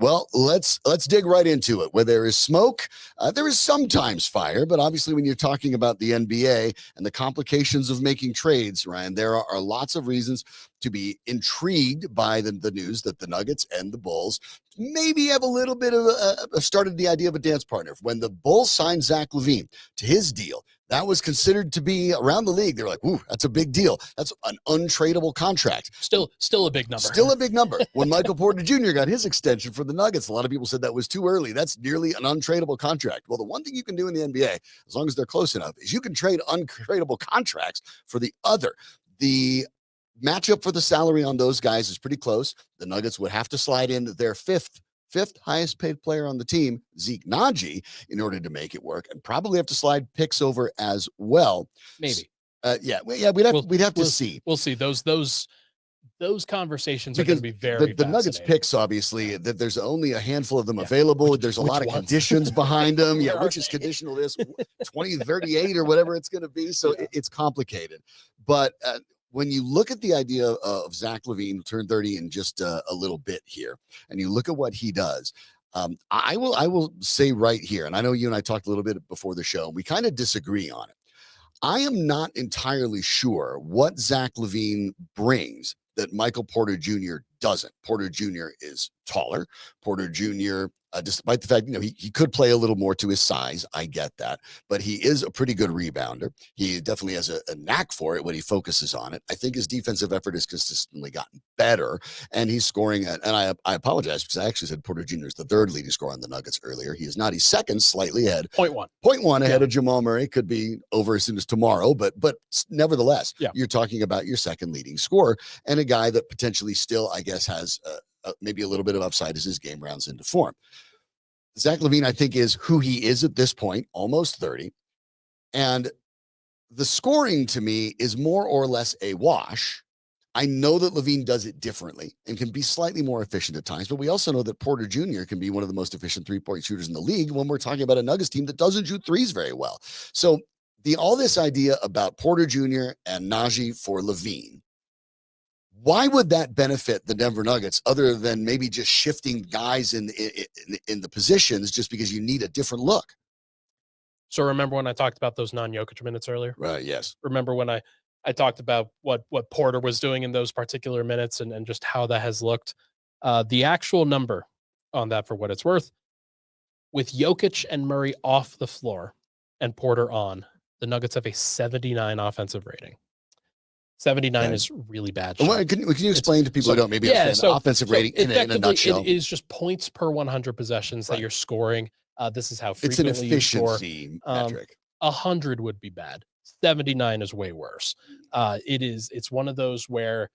Well, let's dig right into it. Where there is smoke, there is sometimes fire. But obviously, when you're talking about the NBA and the complications of making trades, Ryan, there are lots of reasons to be intrigued by the news that the Nuggets and the Bulls maybe have a little bit of started the idea of a dance partner. When the Bulls signed Zach LaVine to his deal, that was considered to be around the league. They were like, ooh, that's a big deal. That's an untradeable contract. Still a big number. Still a big number. When Michael Porter Jr. got his extension for the Nuggets, a lot of people said that was too early. That's nearly an untradeable contract. Well, the one thing you can do in the NBA, as long as they're close enough, is you can trade untradeable contracts for the other. The matchup for the salary on those guys is pretty close. The Nuggets would have to slide in their fifth highest paid player on the team, Zeke Naji, in order to make it work, and probably have to slide picks over as well. Maybe. We'd have to see. We'll see. Those conversations are going to be very the Nuggets picks, obviously, that there's only a handful of them available. There's a lot of conditions behind them. Which is conditional this 2038 or whatever it's going to be. So it's complicated. But when you look at the idea of Zach LaVine, turned 30 in just a little bit here, and you look at what he does, I will say right here, and I know you and I talked a little bit before the show, we kind of disagree on it. I am not entirely sure what Zach LaVine brings that Michael Porter Jr. doesn't. Porter Jr. is taller. Porter Jr., despite the fact, he could play a little more to his size. I get that. But he is a pretty good rebounder. He definitely has a knack for it when he focuses on it. I think his defensive effort has consistently gotten better. And he's scoring at, and I apologize because I actually said Porter Jr. is the third leading scorer on the Nuggets earlier. He is not. He's second, slightly ahead. 0.1 ahead of Jamal Murray. Could be over as soon as tomorrow. But nevertheless, you're talking about your second leading scorer and a guy that potentially still, I guess, has maybe a little bit of upside as his game rounds into form. Zach LaVine, I think, is who he is at this point, almost 30. And the scoring to me is more or less a wash. I know that LaVine does it differently and can be slightly more efficient at times, but we also know that Porter Jr. can be one of the most efficient three-point shooters in the league when we're talking about a Nuggets team that doesn't shoot threes very well. So all this idea about Porter Jr. and Naji for LaVine, why would that benefit the Denver Nuggets other than maybe just shifting guys in the positions just because you need a different look? So remember when I talked about those non-Jokic minutes earlier? Right, yes. Remember when I talked about what Porter was doing in those particular minutes and just how that has looked? The actual number on that, for what it's worth, with Jokic and Murray off the floor and Porter on, the Nuggets have a 79 offensive rating. 79 is really bad. Well, can you explain to people who don't maybe understand the offensive rating in a nutshell? It is just points per 100 possessions that you're scoring. This is how frequently it's an efficiency metric. 100 would be bad. 79 is way worse. It's one of those where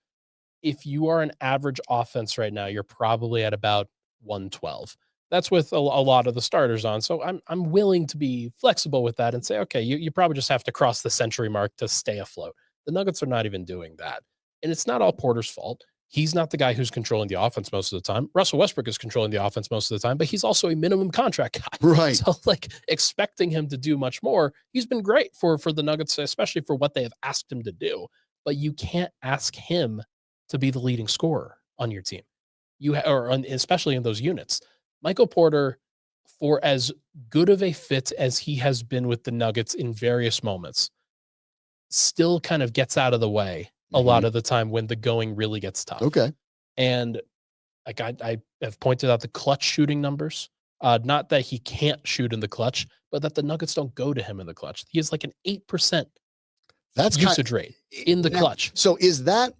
if you are an average offense right now, you're probably at about 112. That's with a lot of the starters on. So I'm willing to be flexible with that and say, okay, you probably just have to cross the century mark to stay afloat. The Nuggets are not even doing that. And it's not all Porter's fault. He's not the guy who's controlling the offense most of the time. Russell Westbrook is controlling the offense most of the time, but he's also a minimum contract guy. Right. So expecting him to do much more, he's been great for the Nuggets, especially for what they have asked him to do. But you can't ask him to be the leading scorer on your team. Especially in those units. Michael Porter, for as good of a fit as he has been with the Nuggets in various moments, still kind of gets out of the way a lot of the time when the going really gets tough. Okay. And I have pointed out the clutch shooting numbers. Not that he can't shoot in the clutch, but that the Nuggets don't go to him in the clutch. He has like an 8% usage rate in the clutch. So is that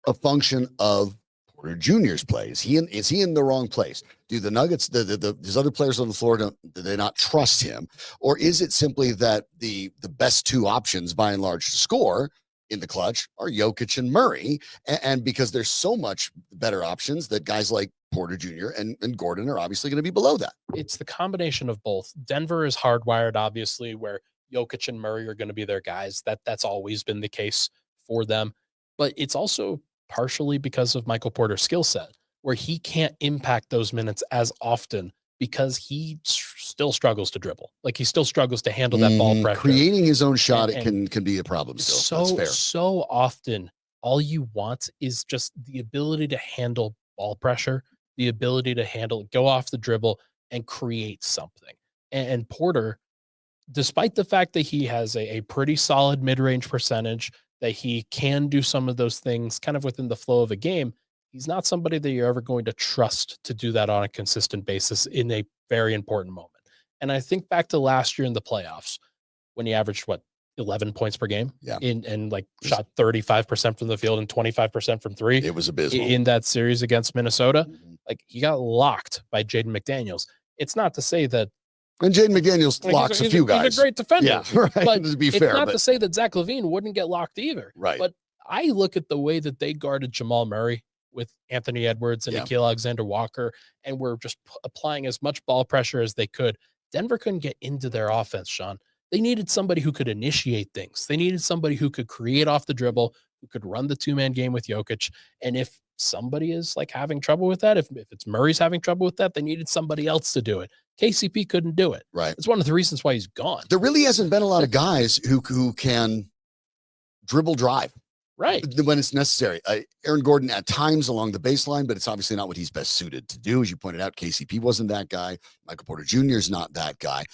a function of Porter Jr.'s play? Is he in the wrong place? Do the Nuggets, there's other players on the floor, do they not trust him? Or is it simply that the best two options by and large to score in the clutch are Jokic and Murray, and because there's so much better options that guys like Porter Jr. and Gordon are obviously going to be below that? It's the combination of both. Denver is hardwired, obviously, where Jokic and Murray are going to be their guys. That's always been the case for them. But it's also partially because of Michael Porter's skill set, where he can't impact those minutes as often because he still struggles to dribble. Like he still struggles to handle that ball pressure. Creating his own shot, it can be a problem still. That's fair. So often, all you want is just the ability to handle ball pressure the ability to handle, go off the dribble and create something. And Porter, despite the fact that he has a pretty solid mid-range percentage, that he can do some of those things kind of within the flow of a game, he's not somebody that you're ever going to trust to do that on a consistent basis in a very important moment. And I think back to last year in the playoffs when he averaged 11 points per game, yeah, and like shot 35% from the field and 25% from three. It was abysmal in that series against Minnesota. Like, he got locked by Jaden McDaniels. It's not to say that, and Jaden McDaniels locks a few guys. He's a great defender. Yeah, right. But to be it's fair, not to say that Zach LaVine wouldn't get locked either. Right. But I look at the way that they guarded Jamal Murray with Anthony Edwards and Nickeil Alexander-Walker, and were just applying as much ball pressure as they could. Denver couldn't get into their offense, Shawn. They needed somebody who could initiate things. They needed somebody who could create off the dribble, who could run the two-man game with Jokic. And if somebody is like having trouble with that, if it's Murray's having trouble with that, they needed somebody else to do it. KCP couldn't do it. Right. It's one of the reasons why he's gone. There really hasn't been a lot of guys who can dribble drive. Right. When it's necessary. Aaron Gordon at times along the baseline, but it's obviously not what he's best suited to do. As you pointed out, KCP wasn't that guy. Michael Porter Jr. is not that guy.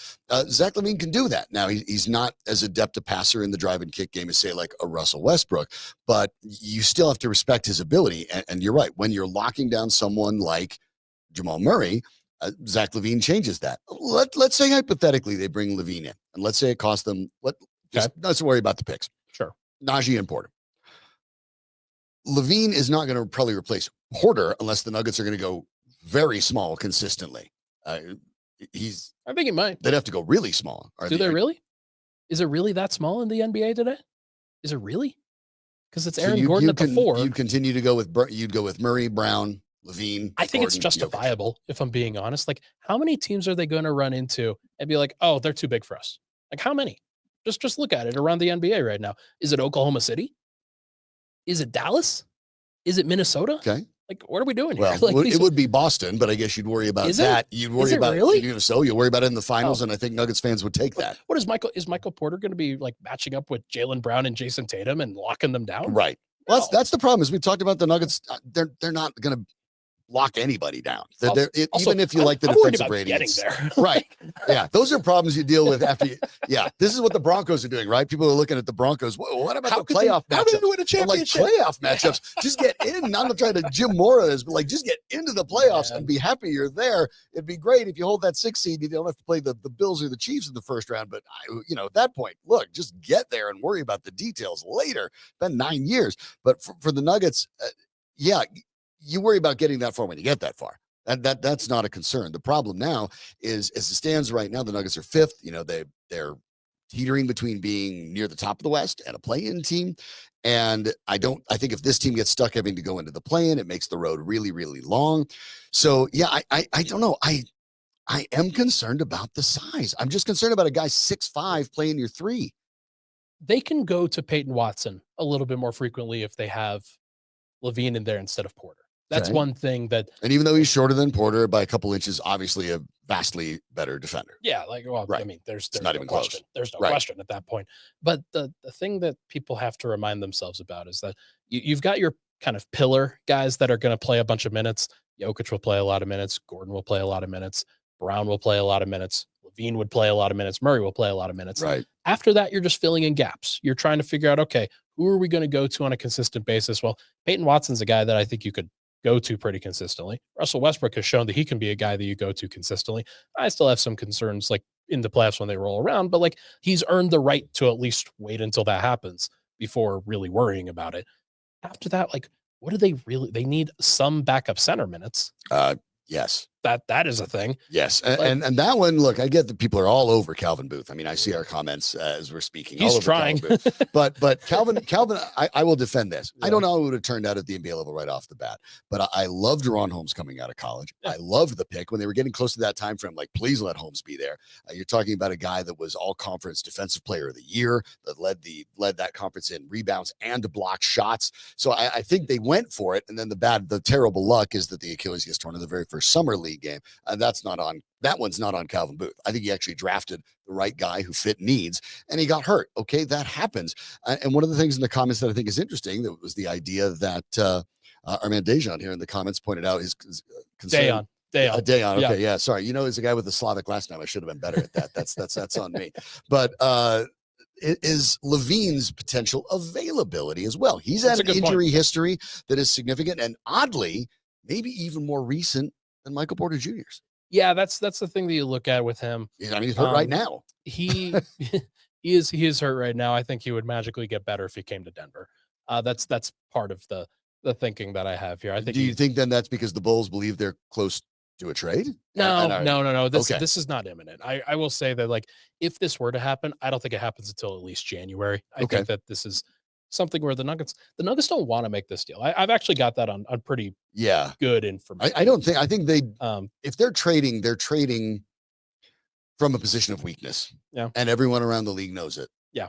Zach LaVine can do that. Now, he's not as adept a passer in the drive and kick game as, say, like a Russell Westbrook, but you still have to respect his ability. And you're right. When you're locking down someone like Jamal Murray, Zach LaVine changes that. Let's say hypothetically they bring LaVine in, and let's say it costs them, let's worry about the picks. Sure. Najee and Porter. LaVine is not going to probably replace Porter unless the Nuggets are going to go very small consistently. I think he might. They'd have to go really small. Do they really? Is it really that small in the NBA today? Is it really? Because it's Aaron Gordon at the 4. You'd continue to go with Murray, Brown, LaVine. I think it's justifiable, if I'm being honest. Like, how many teams are they going to run into and be like, oh, they're too big for us? Like, how many? Just look at it around the NBA right now. Is it Oklahoma City? Is it Dallas? Is it Minnesota? Okay. Like, what are we doing here? Well, it would be Boston, but I guess you'd worry about that. You'd worry about really? You'll worry about it in the finals, and I think Nuggets fans would take that. What is Michael Porter going to be like matching up with Jaylen Brown and Jason Tatum and locking them down? Right. No. Well, that's the problem. Is we talked about the Nuggets. They're not going to lock anybody down. Even if you like the defensive rating. Right. Yeah. Those are problems you deal with after this is what the Broncos are doing, right? People are looking at the Broncos. What about the playoff matchups? How do they win a championship? Like playoff matchups. Just get in. Not to try to Jim Mora is, but like just get into the playoffs and be happy you're there. It'd be great if you hold that 6 seed. You don't have to play the Bills or the Chiefs in the first round. But at that point, look, just get there and worry about the details later. It's been 9 years. But for the Nuggets, you worry about getting that far when you get that far. That's not a concern. The problem now is, as it stands right now, the Nuggets are 5th. They're teetering between being near the top of the West and a play-in team. And I think if this team gets stuck having to go into the play-in, it makes the road really, really long. So I don't know. I am concerned about the size. I'm just concerned about a guy 6'5" playing your 3. They can go to Peyton Watson a little bit more frequently if they have LaVine in there instead of Porter. That's one thing that, and even though he's shorter than Porter by a couple inches, obviously a vastly better defender. Yeah, I mean, there's not no even question. close. There's no question at that point. But the thing that people have to remind themselves about is that you've got your kind of pillar guys that are going to play a bunch of minutes. Jokic will play a lot of minutes. Gordon will play a lot of minutes. Brown will play a lot of minutes. LaVine would play a lot of minutes. Murray will play a lot of minutes. Right. After that, you're just filling in gaps. You're trying to figure out, okay, who are we going to go to on a consistent basis? Well, Peyton Watson's a guy that I think you could go to pretty consistently. Russell Westbrook has shown that he can be a guy that you go to consistently. I still have some concerns like in the playoffs when they roll around, but like he's earned the right to at least wait until that happens before really worrying about it. After that, like, what do they need some backup center minutes. Yes. That is a thing. Yes. And that one, look, I get that people are all over Calvin Booth. I mean, I see our comments as we're speaking. He's trying. But Calvin, I will defend this. Yeah. I don't know how it would have turned out at the NBA level right off the bat, but I loved Ron Holmes coming out of college. Yeah. I loved the pick when they were getting close to that time frame. Like, please let Holmes be there. You're talking about a guy that was all conference defensive player of the year, that led that conference in rebounds and block shots. So I think they went for it. And then the terrible luck is that the Achilles gets torn in the very first summer league game. That one's not on Calvin Booth. I think he actually drafted the right guy who fit needs, and he got hurt. Okay, that happens. And one of the things in the comments that I think is interesting, that was the idea that Our man Dejan here in the comments pointed out his concern. Dayon. Okay, yeah. Sorry, he's a guy with a Slavic last name. I should have been better at that. That's on me. But is LaVine's potential availability as well? He's had an injury history that is significant and oddly, maybe even more recent than Michael Porter Jr.'s. Yeah, that's the thing that you look at with him. I mean, he's hurt right now. He is hurt right now. I think he would magically get better if he came to Denver. That's part of the thinking that I have here. I think. Do you think then that's because the Bulls believe they're close to a trade? No. This is not imminent. I will say that, like, if this were to happen, I don't think it happens until at least January. I think that this is something where the Nuggets don't want to make this deal. I've actually got that on pretty good information. I think they if they're trading from a position of weakness. Yeah. And everyone around the league knows it. Yeah.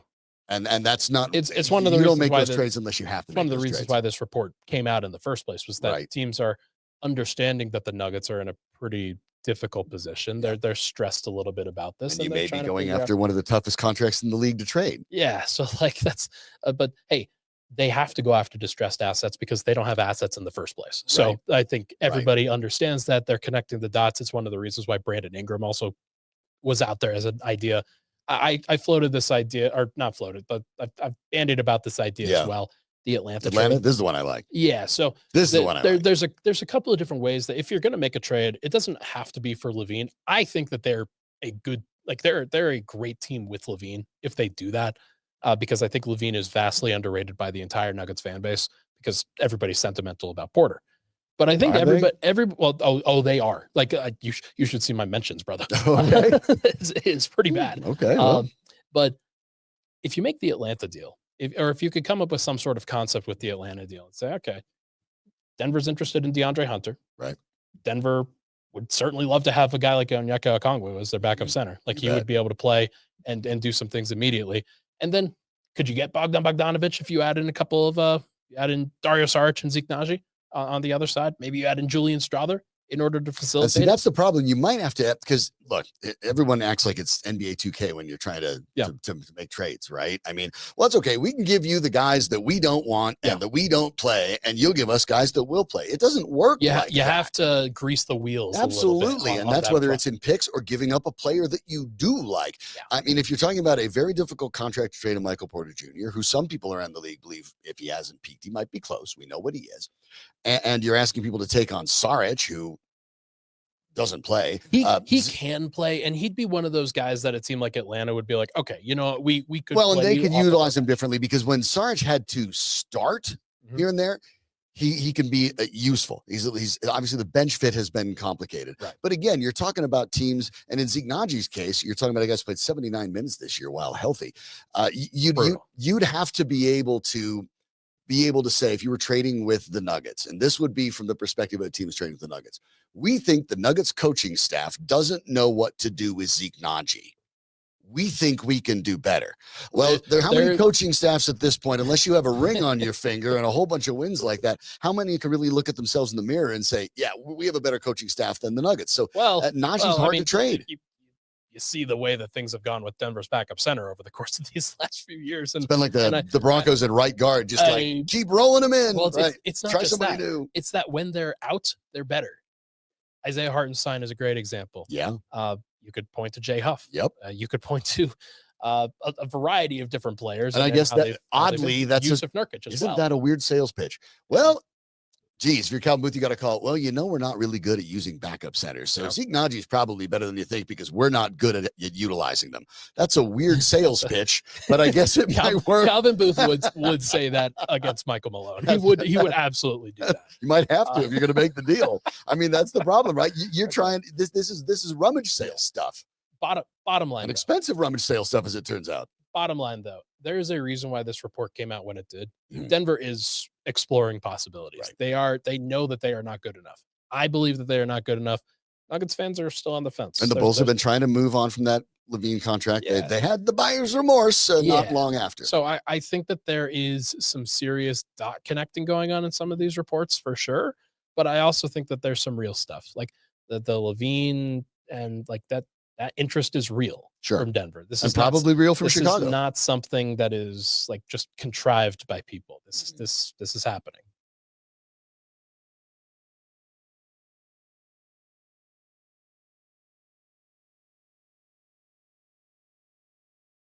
And that's not it's one of the you reasons don't make why those trades unless you have to. One of the reasons why this report came out in the first place was that teams are understanding that the Nuggets are in a pretty difficult position. They're stressed a little bit about this. And you may be going after one of the toughest contracts in the league to trade. Yeah. So like that's, but hey, they have to go after distressed assets because they don't have assets in the first place. So I think everybody understands that. They're connecting the dots. It's one of the reasons why Brandon Ingram also was out there as an idea. I floated this idea, or not floated, but I've bandied about this idea as well. The Atlanta trade. This is the one I like. Yeah. So this is the one I like. There's a couple of different ways that if you're going to make a trade, it doesn't have to be for LaVine. I think that they're a good, like they're a great team with LaVine if they do that, because I think LaVine is vastly underrated by the entire Nuggets fan base because everybody's sentimental about Porter. But I think they are. Like you should see my mentions, brother. Okay. it's pretty bad. Okay. But if you make the Atlanta deal, if you could come up with some sort of concept with the Atlanta deal and say, okay, Denver's interested in DeAndre Hunter. Right. Denver would certainly love to have a guy like Onyeka Okongwu as their backup center. Like he would be able to play and do some things immediately. And then could you get Bogdan Bogdanović if you add in a couple of add in Dario Saric and Zeke Naji on the other side? Maybe you add in Julian Strawther in order to facilitate. See, that's the problem. You might have to, because look, everyone acts like it's NBA 2K when you're trying to make trades, right? I mean, well, it's okay. We can give you the guys that we don't want and that we don't play, and you'll give us guys that will play. It doesn't work. You have to grease the wheels. Absolutely. And that's whether it's in picks or giving up a player that you do like. Yeah. I mean, if you're talking about a very difficult contract to trade of Michael Porter Jr., who some people around the league believe if he hasn't peaked, he might be close. We know what he is. And you're asking people to take on Saric, who doesn't play. He can play, and he'd be one of those guys that it seemed like Atlanta would be like, okay, you know, we could. Well, and they could utilize him differently because when Saric had to start here and there, he can be useful. He's obviously the bench fit has been complicated. Right. But again, you're talking about teams, and in Zeke Naji's case, you're talking about a guy who played 79 minutes this year while healthy. You'd have to be able to say, if you were trading with the Nuggets, and this would be from the perspective of the team trading with the Nuggets, we think the Nuggets coaching staff doesn't know what to do with Zeke Naji. We think we can do better. Well, how many coaching staffs at this point, unless you have a ring on your finger and a whole bunch of wins like that, how many can really look at themselves in the mirror and say, yeah, we have a better coaching staff than the Nuggets? So Naji's hard to trade. You see the way that things have gone with Denver's backup center over the course of these last few years. And it's been like the Broncos at right guard, just keep rolling them in. Well, it's not try just somebody that. new. It's that when they're out, they're better. Isaiah Hartenstein is a great example. Yeah. You could point to Jay Huff. Yep. You could point to a variety of different players. And I guess that oddly, that's Yusuf Nurkic as isn't that a weird sales pitch? Well, geez, if you're Calvin Booth, you got to call it. Well, we're not really good at using backup centers. So Zeke Naji is probably better than you think because we're not good at utilizing them. That's a weird sales pitch, but I guess it might work. Calvin Booth would say that against Michael Malone. He would absolutely do that. You might have to if you're going to make the deal. I mean, that's the problem, right? You're trying. This is rummage sale stuff. Bottom line, expensive rummage sale stuff, as it turns out. Bottom line, though, there is a reason why this report came out when it did. Denver is exploring possibilities. Right. They know that they are not good enough. I believe that they are not good enough. Nuggets fans are still on the fence. And the Bulls have been trying to move on from that LaVine contract. Yeah. They had the buyer's remorse not long after. So I think that there is some serious dot connecting going on in some of these reports for sure. But I also think that there's some real stuff like the LaVine and like that interest is real from Denver. This is probably real from Chicago. This is not something that is like just contrived by people. This is happening.